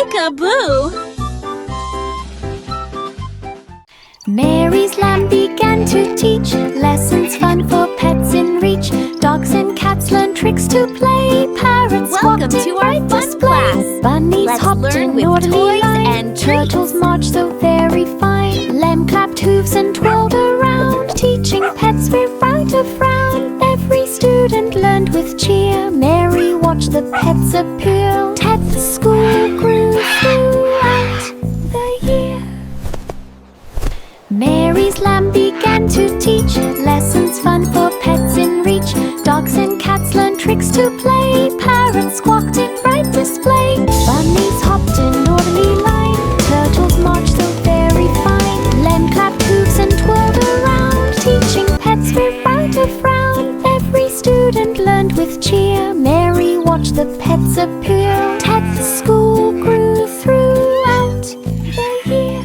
Peek-a-boo! Mary's lamb began to teach lessons fun for pets in reach. Dogs and cats learn tricks to play. Parrots Welcome walked in to our bright fun display. class. Bunnies Let's hopped learn in with orderly toys line. and Turtles treats. marched so very fine. Lamb clapped hooves and twirled around. Teaching pets without a frown. Every student learned with cheer. Mary watched the pets appear. Pet school grew throughout the year. Mary's lamb began to teach lessons fun for pets in reach. Dogs and cats learned tricks to play. Parrots squawked in bright display. Bunnies hopped in orderly line. Turtles marched so very fine. Lamb clapped hooves and twirled around. Teaching pets without a frown. Every student learned with cheer. Mary watched the pets appear. Pet school grew throughout the year.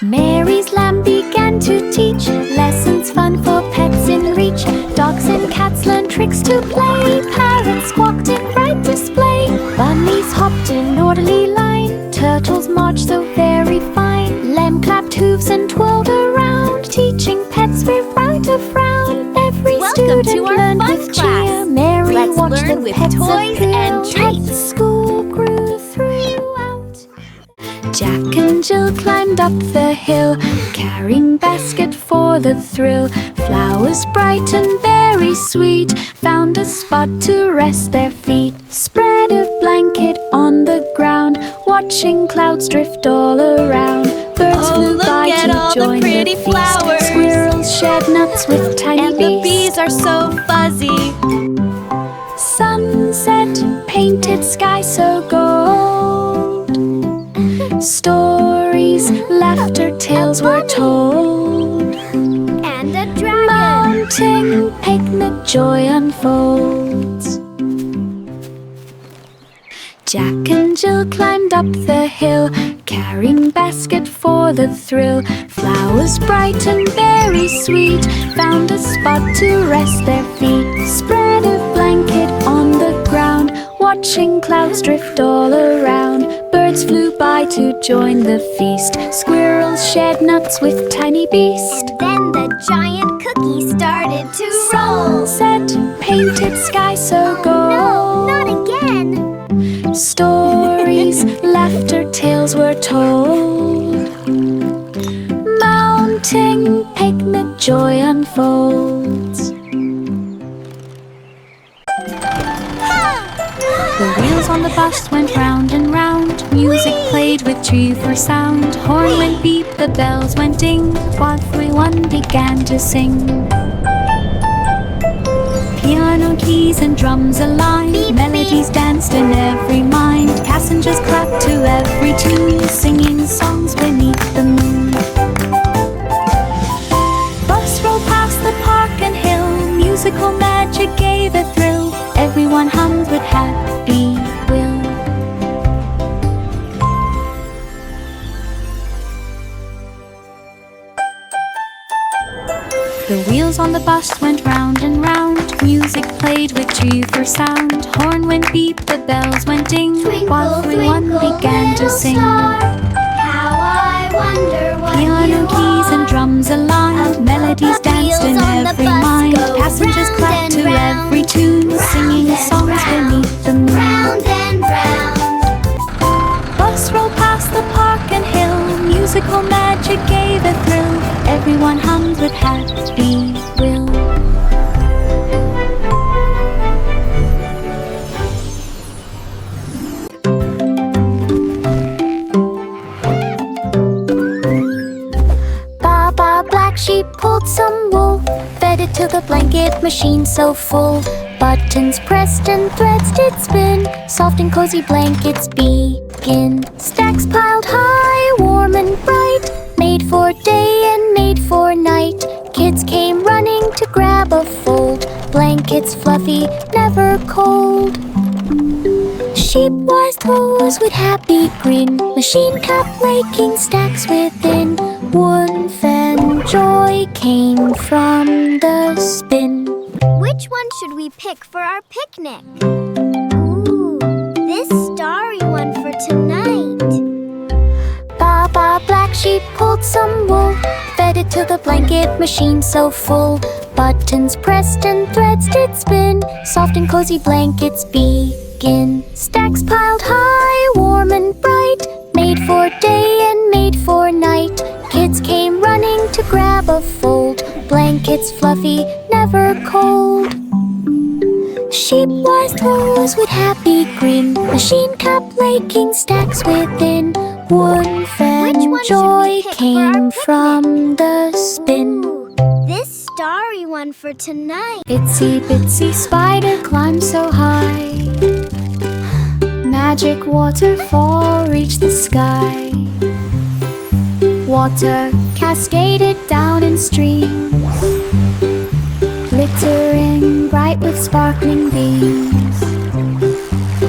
Mary's lamb began to teach lessons fun for pets in reach. Dogs and cats learned tricks to play. Parrots squawked in bright display. Bunnies hopped in orderly line. Turtles marched so very fine. Lamb clapped hooves and twirled around. Teaching pets without a frown. Every Welcome student to our learned fun with class. cheer. Mary Let's watched learn the with pets toys appear. and treats. Pet school grew throughout. Jack and Jill climbed up the hill, carrying basket for the thrill. Flowers bright and very sweet found a spot to rest their feet. Spread a blanket on the ground, watching clouds drift all around. Birds flew look by at to all the join pretty feast. flowers. Squirrels shed nuts with tiny And the bees are so fuzzy. Sunset painted sky so gold. Stories, laughter, tales were told. And a dragon. Mounting picnic joy unfolds. Jack and Jill climbed up the hill, carrying basket for the thrill. Flowers bright and very sweet found a spot to rest their feet. Spread a blanket on the ground, watching clouds drift all around. Birds flew by to join the feast. Squirrels shared nuts with tiny beast. And then the giant cookie started to roll. Sunset painted sky so gold. No, not again. Stories, laughter, tales were told. Mounting picnic joy unfolds. The wheels on the bus went round and round. Music played with cheerful sound. Horn went beep, the bells went ding, while everyone began to sing. Piano keys and drums aligned. Beep, Melodies beep. danced in every mind. Passengers clapped to every tune, singing songs beneath the moon. Bus rolled past the park and hill. Musical magic gave a thrill. Everyone hummed with happy will. The wheels on the bus went round and round. Music played with cheerful sound. Horn went beep, the bells went ding, while everyone began to sing. How I wonder what Piano keys and drums aligned. Melodies danced in every mind. Passengers clapped to every tune, singing songs beneath the moon. Round and round. Bus rolled past the park and hill. Musical magic gave a thrill. Everyone hummed with happy will. Baba Black Sheep pulled some wool, fed it to the blanket machine so full. Buttons pressed and threads did spin, soft and cozy blankets begin. Stacks piled high, warm and bright, made for day and made for night. Kids came running to grab a fold, blankets fluffy, never cold. Sheep-wise toes with happy grin, machine kept making stacks within. Warmth and joy came from the spin. Which one should we pick for our picnic? Ooh, this starry one till the blanket machine so full. Buttons pressed and threads did spin, soft and cozy blankets begin. Stacks piled high, warm and bright, made for day and made for night. Kids came running to grab a fold, blankets fluffy, never cold. Sheep wise toes with happy grin, machine kept laking stacks within. Woof and joy came from the spin. This starry one for tonight. Itsy bitsy spider climbed so high, magic waterfall reached the sky. Water cascaded down in streams, glittering bright with sparkling beams.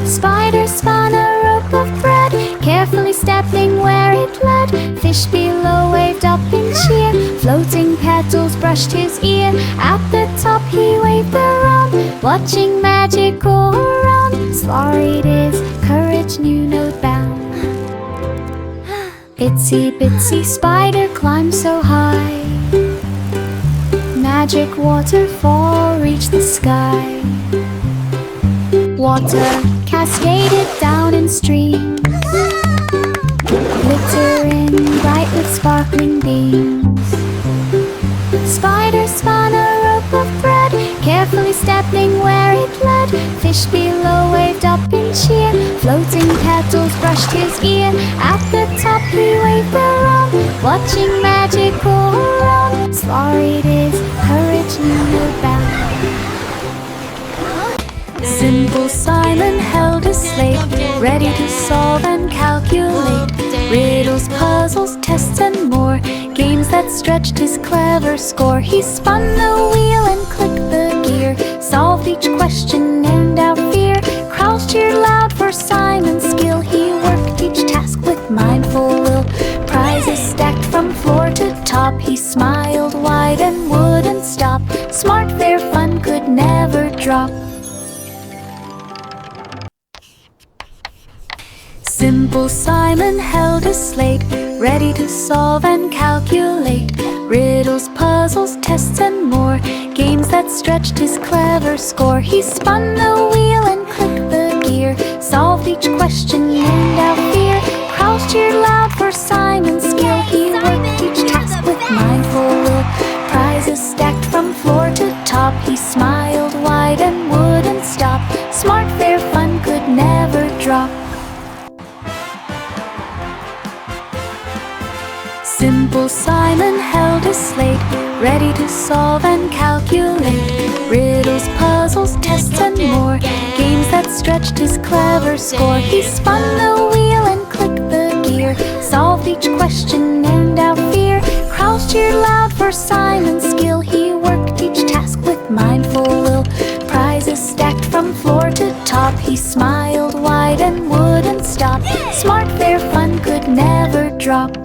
Spider spun a rope of thread, carefully stepping where it led. Fish below waved up in cheer, floating petals brushed his ear. At the top he waved around, watching magic go around. Slurried his courage knew no bound. Itsy bitsy spider climbed so high, magic waterfall reached the sky. Water cascaded down in streams, glittering bright with sparkling beams. Spider spun a rope of thread, carefully stepping where it led. Fish below waved up in cheer, floating petals brushed his ear. At the top he waved around, watching magic go around. Slurried his courage knew no bound. Simple Simon held a slate, ready to solve and calculate. Riddles, puzzles, tests and more, games that stretched his clever score. He spun the wheel and clicked the gear, solved each question and out fear. Crowds cheered loud for Simon's skill, he worked each task with mindful will. Prizes stacked from floor to top, he smiled wide and wouldn't stop. Smart, fair fun could never drop. Simple Simon held a slate, ready to solve and calculate. Riddles, puzzles, tests and more, games that stretched his clever score. He spun the wheel and clicked the gear, solved each question and out fear. Crowds cheered loud for Simon's skill, he worked each task with mindful will. Prizes stacked from floor to top, he smiled wide and wouldn't stop. Smart, fair fun could never drop. Simple Simon held a slate, ready to solve and calculate. Riddles, puzzles, tests and more, games that stretched his clever score. He spun the wheel and clicked the gear, solved each question and out fear. Crowds cheered loud for Simon's skill, he worked each task with mindful will. Prizes stacked from floor to top, he smiled wide and wouldn't stop. Smart, fair fun could never drop.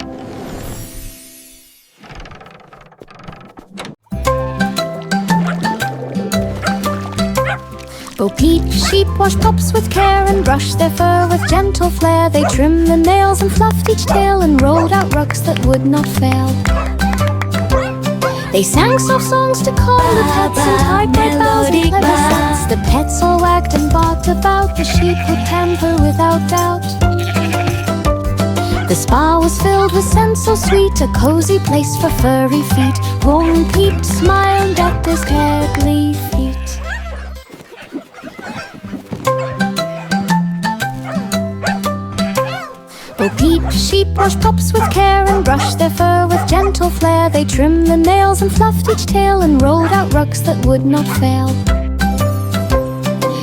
Bo Peep, sheep wash pups with care and brush their fur with gentle flair. They trimmed the nails and fluffed each tail and rolled out rugs that would not fail. They sang soft songs to calm the pets and tied bright bows and clever sets. The pets all wagged and barked about, the sheep would pamper without doubt. The spa was filled with scents so sweet, a cozy place for furry feet. Bo Peep smiled at his cuddly feet. Bo Peep, sheep wash pups with care and brush their fur with gentle flair. They trimmed the nails and fluffed each tail and rolled out rugs that would not fail.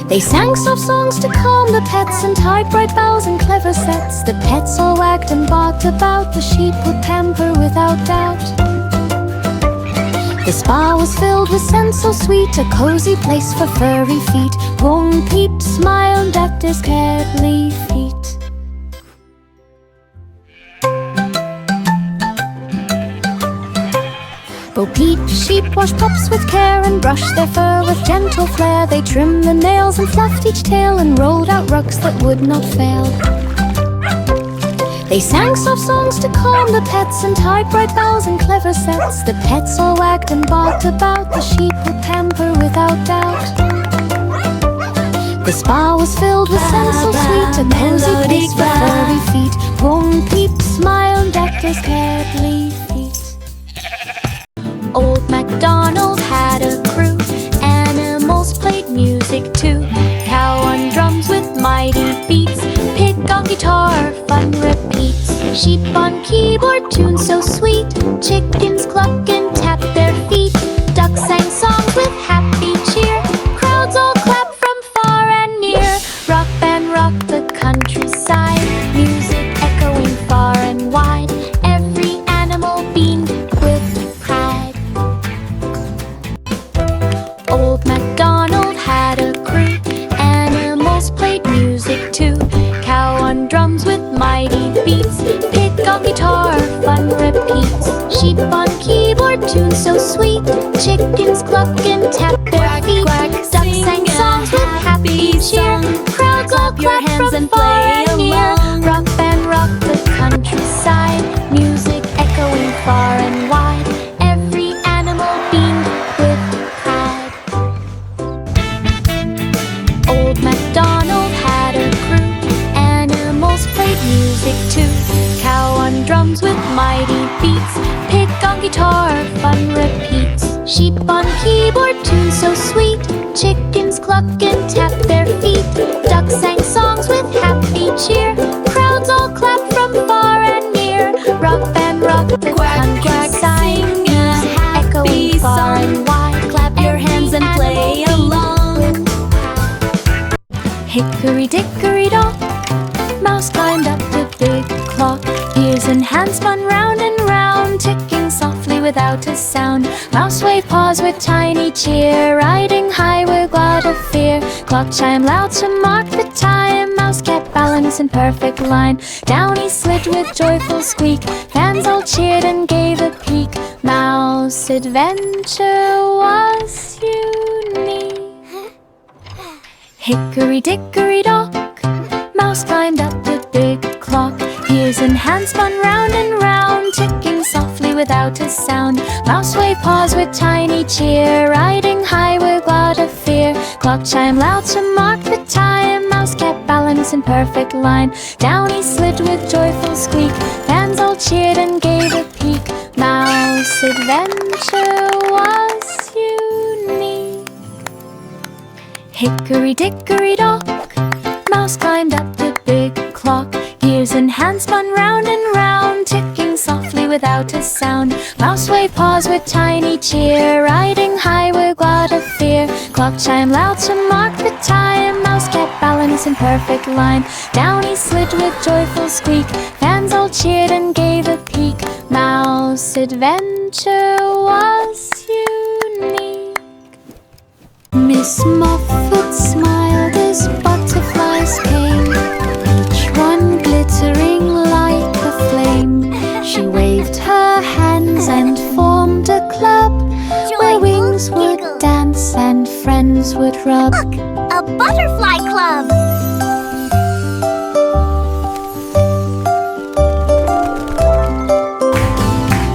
They sang soft songs to calm the pets and tied bright bows and clever sets. The pets all wagged and barked about, the sheep would pamper without doubt. The spa was filled with scents so sweet, a cozy place for furry feet. Bo Peep smiled at his cuddly feet. Bo Peep, sheep wash pups with care and brush their fur with gentle flair. They trimmed the nails and fluffed each tail and rolled out rugs that would not fail. They sang soft songs to calm the pets and tied bright bows and clever sets. The pets all wagged and barked about, the sheep would pamper without doubt. The spa was filled with scents so sweet, a cozy place for furry feet. Boom, peep, smile, decked his pebbly feet. Old MacDonald had a crew, animals played music too. Cow on drums with mighty beats, pig on guitar, fun repeats. Sheep on keyboard, tunes so sweet, chickens cluck and tap their feet. Ducks sang songs with happy cheer, crowds all clapped from far and near. Rock band rocked the countryside, music echoing far and wide. Every animal beamed with pride. Old MacDonald had a crew, animals played music too. Cow on drums with mighty beats, pig on guitar, fun repeats. Sheep on keyboard, tunes so sweet, chickens cluck and tap their feet. Ducks sang songs with happy cheer, crowds all clap from far and near. Rock band rocked the countryside, music echoing far and wide. Every animal beamed with pride. Old MacDonald had a crew, animals played music too. Cow on drums with mighty beats, pig on guitar, fun repeats. Sheep on keyboard, tunes so sweet, chickens cluck and tap their feet. Ducks sang songs with happy cheer, crowds all clapped from far and near. Rock band rocked the countryside, music echoing far and wide. Clap your hands and play along. Hickory dickory dock, mouse climbed up the big clock. Ears and hands spun round and round, ticking softly without a sound. Mouse waved paws with tiny cheer, riding high with glad of fear. Clock chimed loud to mark the time, mouse kept balance in perfect line. Down he slid with joyful squeak, fans all cheered and gave a peek. Mouse adventure was unique. Hickory dickory dock, mouse climbed up the big clock. Ears and hands spun round and round, ticking softly without a sound. Mouse waved paws with tiny cheer, riding high with glad of fear. Clock chimed loud to mark the time, mouse kept balance in perfect line. Down he slid with joyful squeak, fans all cheered and gave a peek. Mouse adventure was unique. Hickory dickory dock, mouse climbed up the big clock. Ears and hands spun round and round, ticking softly without a sound. Mouse waved paws with tiny cheer, riding high with glad of fear. Clock chimed loud to mark the time, mouse kept balance in perfect line. Down he slid with joyful squeak, fans all cheered and gave a peek. Mouse adventure was unique. Miss Muffet smiled as butterflies came, each one glittering like a flame. She waved her hands and formed a club, where wings would dance and friends would rub. Look, a butterfly club.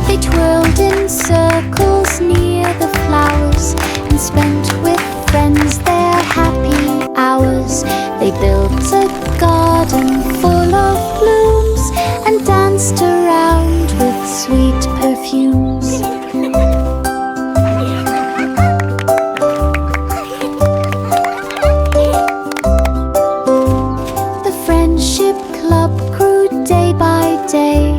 They twirled in circles near the flowers and spent with friends their happy hours. They built a garden full of blooms and danced around with sweet perfumes. The Friendship Club grew day by day,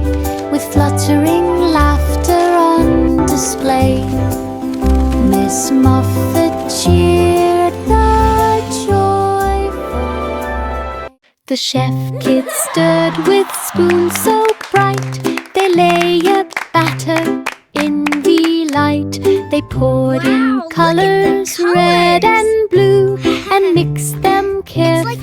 with fluttering laughter on display. Miss Muffet cheered the joyful. The chef kids stirred with spoons so bright, they layered batter in delight. They poured in colors red and blue and mixed them carefully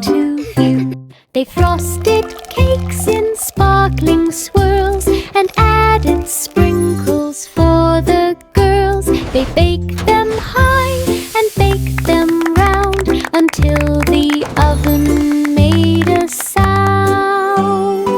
to view. They frosted cakes in sparkling swirls and added sprinkles for the girls. They baked them high and baked them round until the oven made a sound.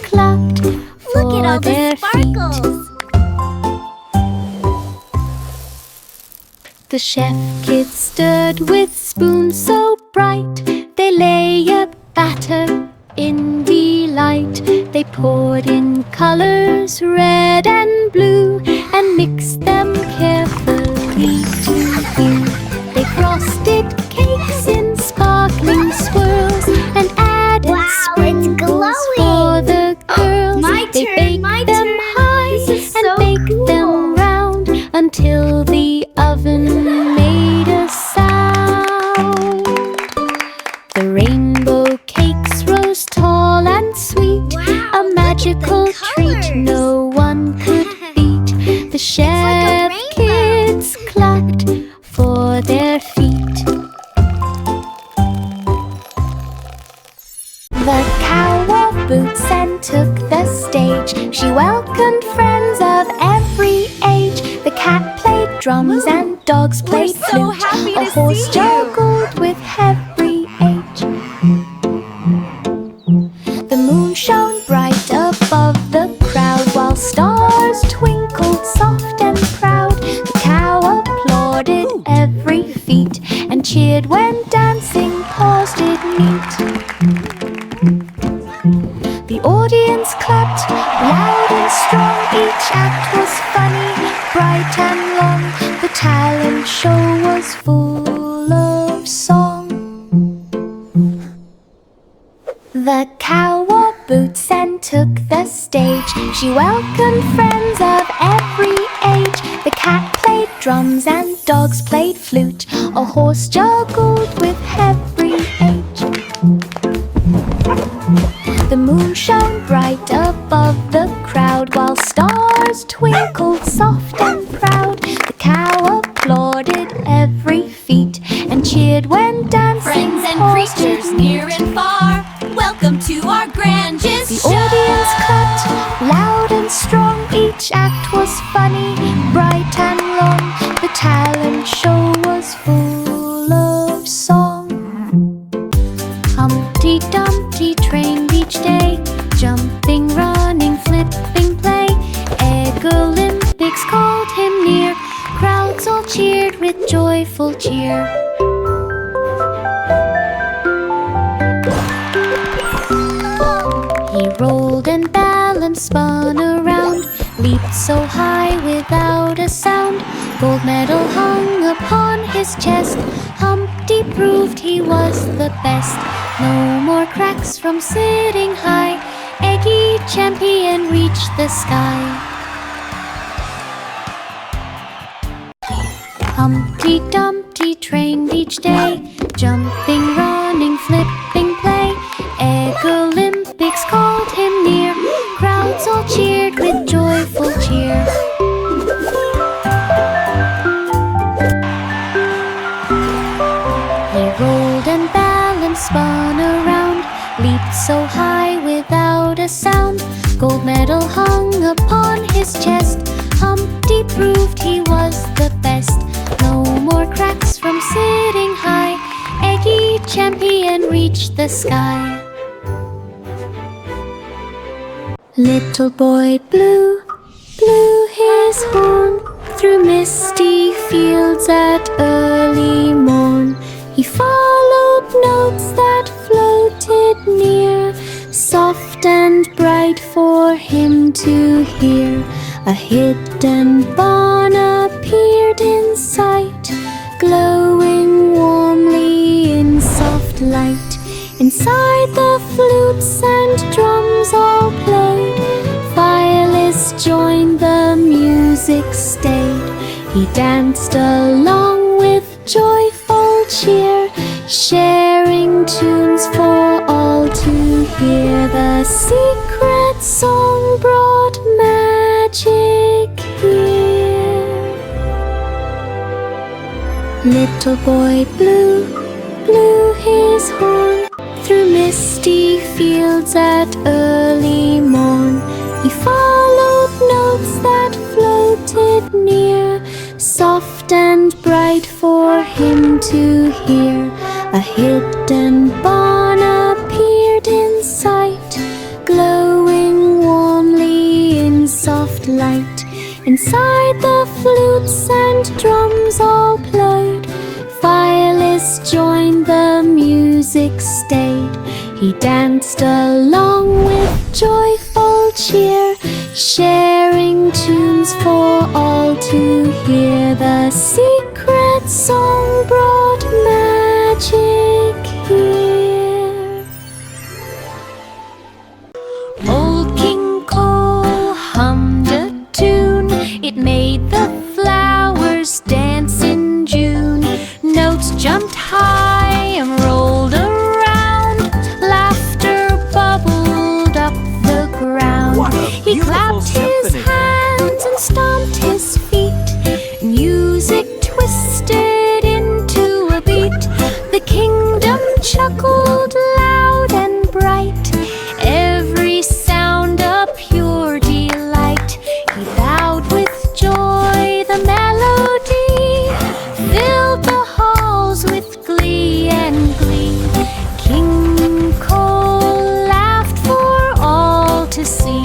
clapped for Look at all the their sparkles. feet. The chef kids stirred with spoons so bright. They lay a batter in delight. They poured in colors red and blue and mixed them carefully together. They frosted cakes in sparkling swirls and added Wow, it's sprinkles glowing. for the girls. They baked them high This is and so baked cool. them round until the oven made a sound. The rainbow cakes rose tall and sweet, Wow, a magical look at the treat colors. no one could beat. The chef rainbow. kids clapped for their feet. The cow wore boots and took the stage. She welcomed friends of every age. The cat played drums and dogs played We're so flute. happy A to horse see you. juggled with every age. The moon shone bright above the crowd while stars twinkled soft and proud. The cow applauded every feat and cheered when dancing paws did meet. The audience clapped loud and strong. Each act was funny, bright and long. The talent show was full of song. The cow wore boots and took the stage. She welcomed friends of every age. The cat played drums and dogs played flute. A horse juggled with every age. The moon shone bright above the crowd while stars twinkled soft and proud. The cow applauded every feat and cheered when dancing. Friends and paws did creatures meet. near and far, welcome to our grandest The show. audience clapped loud and strong. Each act was funny, bright and long. The talent show was full of song. Humpty Dumpty trained each day, jumping, running, flipping, play. Egg Olympics called him near. Crowds all cheered with joyful cheer. He rolled and balanced, spun around, leaped so high without a sound. Gold medal hung upon his chest. Humpty proved he was the best. No more cracks from sitting high. Eggy champion reached the sky. Humpty Dumpty trained each day, jumping, running, flipping, play. Egg Olympics called him near. Crowds all cheered with joyful cheer. He rolled and balanced, spun around, leaped so high without a sound. Gold medal hung upon his chest. Humpty proved he was the best. No more cracks from sitting high. Eggy champion reached the sky. Little boy Blue blew his horn through misty fields at early morn. He followed notes that floated near, soft and bright for him to hear. A hidden barn appeared in sight, glowing warmly in soft light. Inside the flutes and drums all played. Phyllis joined the music stayed. He danced along with joyful cheer, sharing tunes for all to hear. The secret song brought magic here. Little boy Blue blew his horn through misty fields at early morn. He followed notes that floated near, soft and bright for him to hear. A hidden barn appeared in sight, glowing light. Inside the flutes and drums all played. Violins joined, the music stayed. He danced along with joyful cheer, sharing tunes for all to hear. The secret song brought magic here. Old King Cole hummed a tune. It made the flowers dance in June. Notes jumped high and rolled around. Laughter bubbled up the ground. He clapped his hands and stomped his feet. Music twisted into a beat. The kingdom chuckled loud and bright. Every sound a pure delight. He bowed with joy. The melody filled the halls with glee and glee. King Cole laughed for all to see.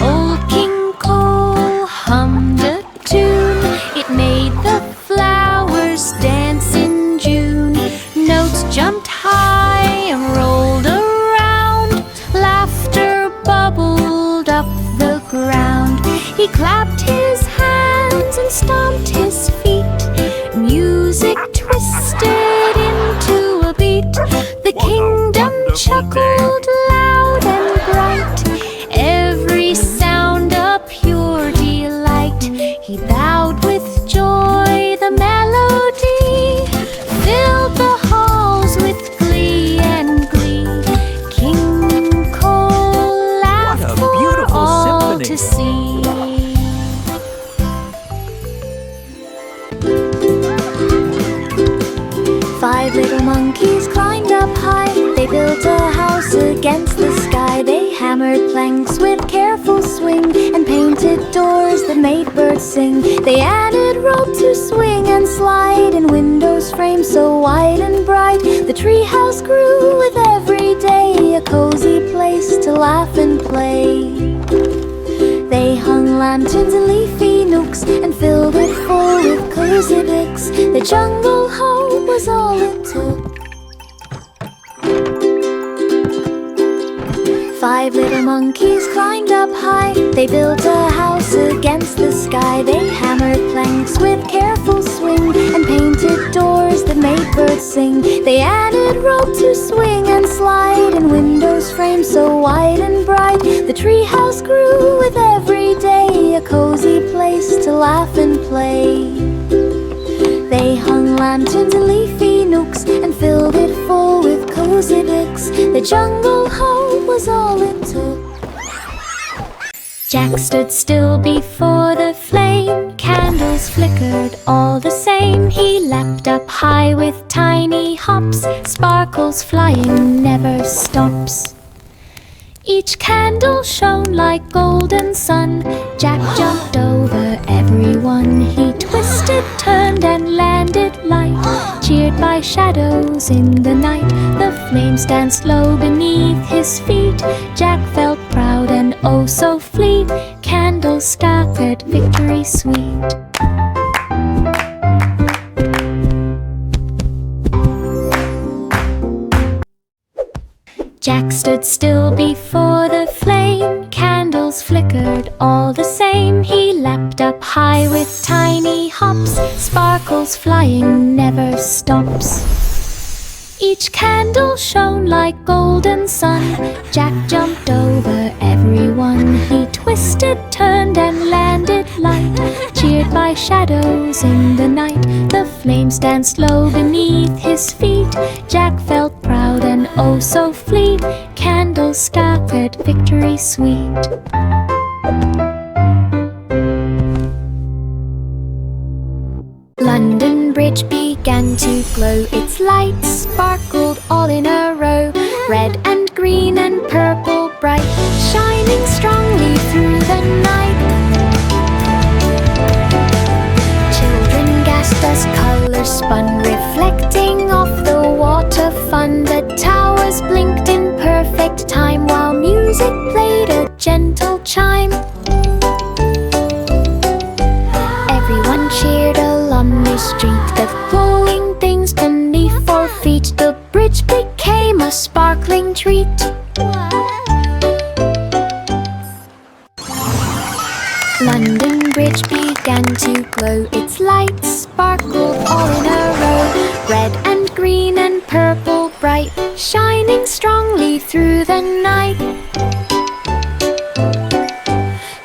Old King Cole hummed a tune. It made the flowers dance in June. Notes jumped high and rolled around. Laughter bubbled up the ground. He clapped his hands and stomped his feet. Music twisted into a beat. The kingdom chuckled loud and bright. Every sound a pure delight. He bowed with joy. The melody filled the halls with glee and glee. King Cole laughed for all to see. Five little monkeys climbed up high. They built a house against the sky. They hammered planks with careful swing and painted doors that made birds sing. They added rope to swing and slide and windows framed so wide and bright. The treehouse grew with every day, a cozy place to laugh and play. They hung lanterns in leafy nooks and filled it full with cozy bits. The jungle home was all it took. Five little monkeys climbed up high. They built a house against the sky. They hammered planks with careful swing and painted doors that made birds sing. They added rope to swing and slide and windows framed so wide and bright. The treehouse grew with every day, a cozy place to laugh and play. They hung lanterns in leafy nooks and filled it full with cozy bits. The jungle home was all it took. Jack stood still before the flame. Candles flickered all the same. He leapt up high with tiny hops. Sparkles flying never stops. Each candle shone like golden sun. Jack jumped over everyone. He twisted, turned and landed light. Cheered by shadows in the night. The flames danced low beneath his feet. Jack felt proud and oh so fleet. Candles staggered victory sweet. Jack stood still before the flame. Candles flickered all the same. He leapt up high with tiny hops. Sparkles flying never stops. Each candle shone like golden sun. Jack jumped over everyone. He twisted, turned and landed light. Cheered by shadows in the night. The flames danced low beneath his feet. Jack felt proud and oh so fleet. Candles staggered victory sweet. London Bridge began to glow. Its lights sparkled all in a row. Red and green and purple bright, shining strongly through the night. Children gasped as colors spun, reflecting off the water fun. The towers blinked in perfect time while music sparkling treat. London Bridge began to glow, its lights sparkled all in a row, red and green and purple bright, shining strongly through the night.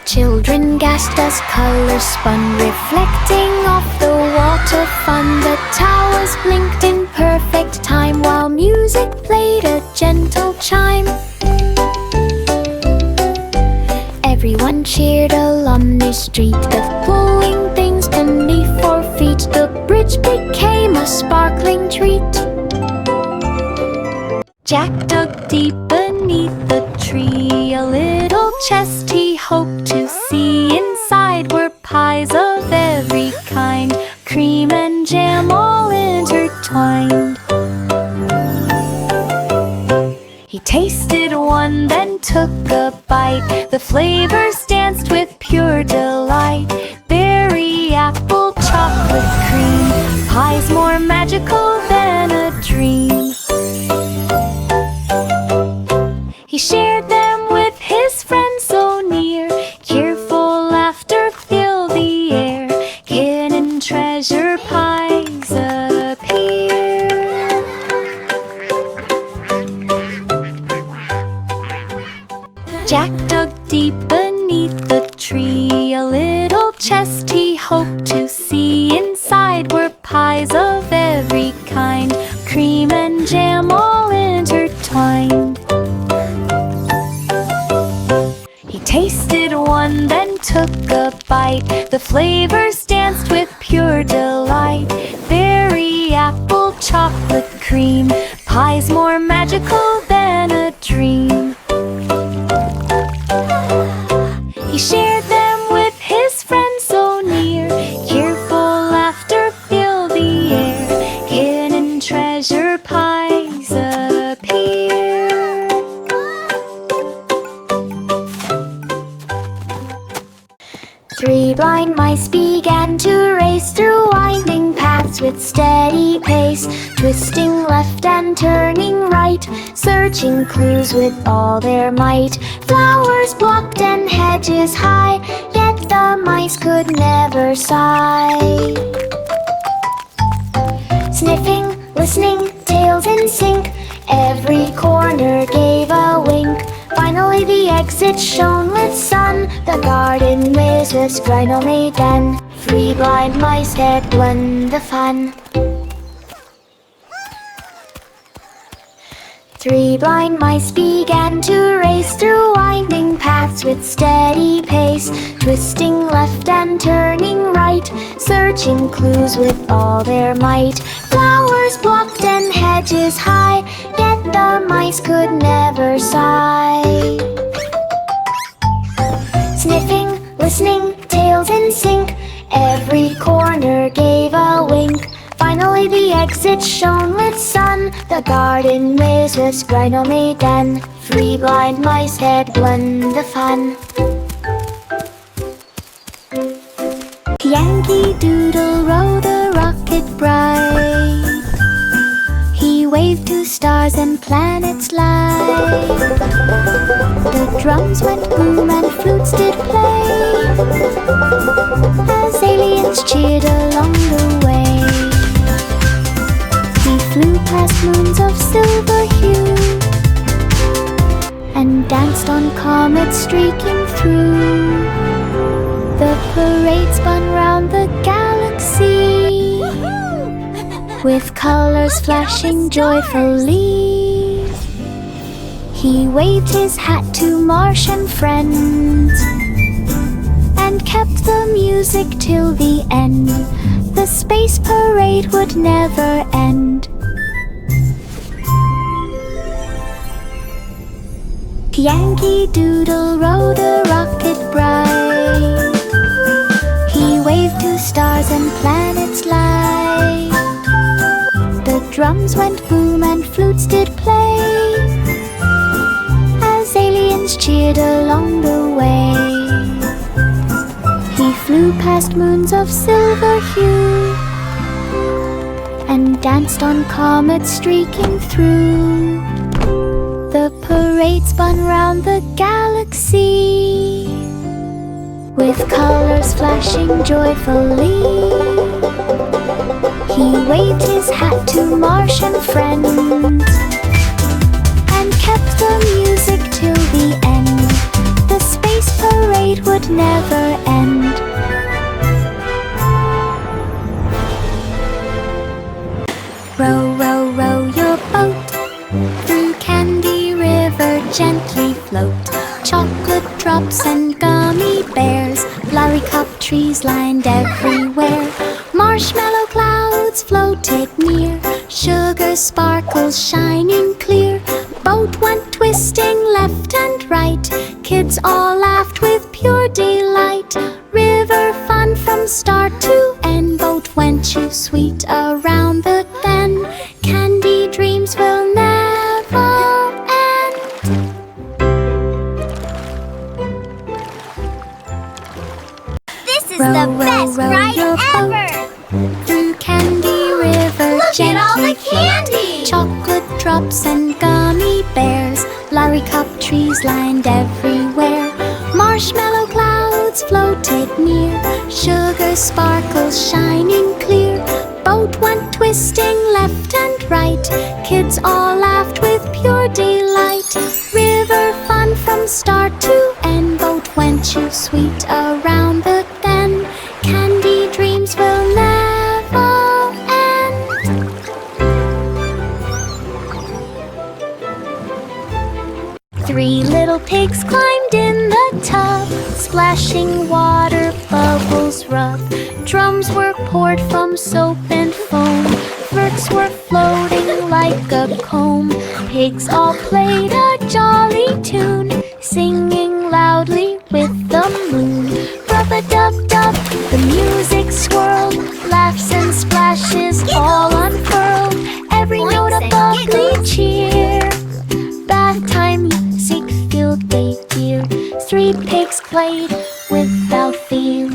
Children gasped as colors spun, reflecting off the water fun. The towers blinked in perfect time, while music played a gentle chime. Everyone cheered along the street, the flowing things beneath 4 feet. The bridge became a sparkling treat. Jack dug deep beneath the tree, a little chest he hoped to see. Inside were pies of every kind, cream and jam all intertwined. He tasted one, then took a bite. The flavors danced with pure delight. Berry, apple, chocolate cream, pies more magical than a dream. He shared them with his friends so near. Cheerful laughter filled the air. Hidden treasure pies appear. Jack dug deep beneath the tree, a little chest he hoped to see. Inside were pies of every kind, cream and jam all intertwined. He tasted one, then took a bite. The flavors danced with pure delight. Berry, apple, chocolate cream, pies more magical than a dream. He shared them with his friends so near. Cheerful laughter filled the air. Hidden treasure pies appear. 3 blind mice began to race through winding paths with steady pace, twisting left and turning right, searching clues with all their might. Flowers blocked and hedges high, yet the mice could never sigh. Sniffing, listening, tails in sync, every corner gave a wink. Finally the exit shone with sun, the garden maze was finally done. 3 blind mice had won the fun. 3 blind mice began to race through winding paths with steady pace, twisting left and turning right, searching clues with all their might. Flowers blocked and hedges high, yet the mice could never sigh. Sniffing, listening, tails in sync, every corner gave a wink. Finally the exit shone with sun, the garden maze was finally done. 3 blind mice had won the fun. Yankee Doodle rode a rocket bright. He waved to stars and planets light. The drums went boom and flutes did play, as aliens cheered along the way. He flew past moons of silver hue and danced on comets streaking through. The parade spun round the galaxy, with colors flashing joyfully. He waved his hat to Martian friends and kept the music till the end. The space parade would never end. Yankee Doodle rode a rocket bright. He waved to stars and planets light. The drums went boom and flutes did play, as aliens cheered along the way. He flew past moons of silver hue and danced on comets streaking through. parade spun round the galaxy, with colors flashing joyfully. He waved his hat to Martian friends and kept the music till the end. The space parade would never end. Row, row, row your boat through Candy River, gently float. Chocolate drops and gummy bears, lollipop trees lined everywhere. Marshmallow clouds floated near, sugar sparkles shining clear. Boat went twisting left and right, kids all laughed with pure delight. River fun from start to end, boat went too sweet around the bend. Candy dreams will never end. This is the best ride ever! Through Candy River, Look at all the gently float. candy! Chocolate drops and gummy bears, lollipop trees lined everywhere. Marshmallow clouds floated near, sugar sparkles shining clear. Boat went twisting left and right, kids all laughed with pure delight. River fun from start to end, boat went too sweet around the bend. Candy dreams will never end. Three little pigs climbed in the tub, splashing water, bubbles rub. Drums were poured from soap and foam, flirts were floating like a comb. Pigs all played a jolly tune, singing loudly with the moon. Rub-a-dub-dub, the music swirled, laughs and splashes all unfurled. Every note a bubbly cheer, bath time music filled the year. Three pigs played without fear.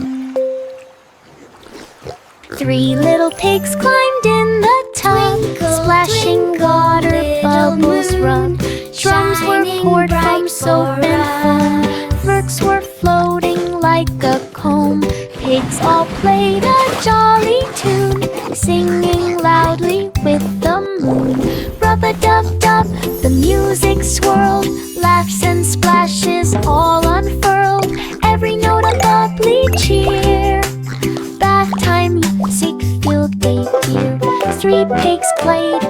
Three little pigs climbed in the tub, splashing water, bubbles rub. Drums were poured from soap and foam, flirts were floating like a comb. Pigs all played a jolly tune, singing loudly with the moon. Rub-a-dub-dub, the music swirled, laughs and splashes all unfurled. Every note a bubbly cheer, bath time music filled the year. Three pigs played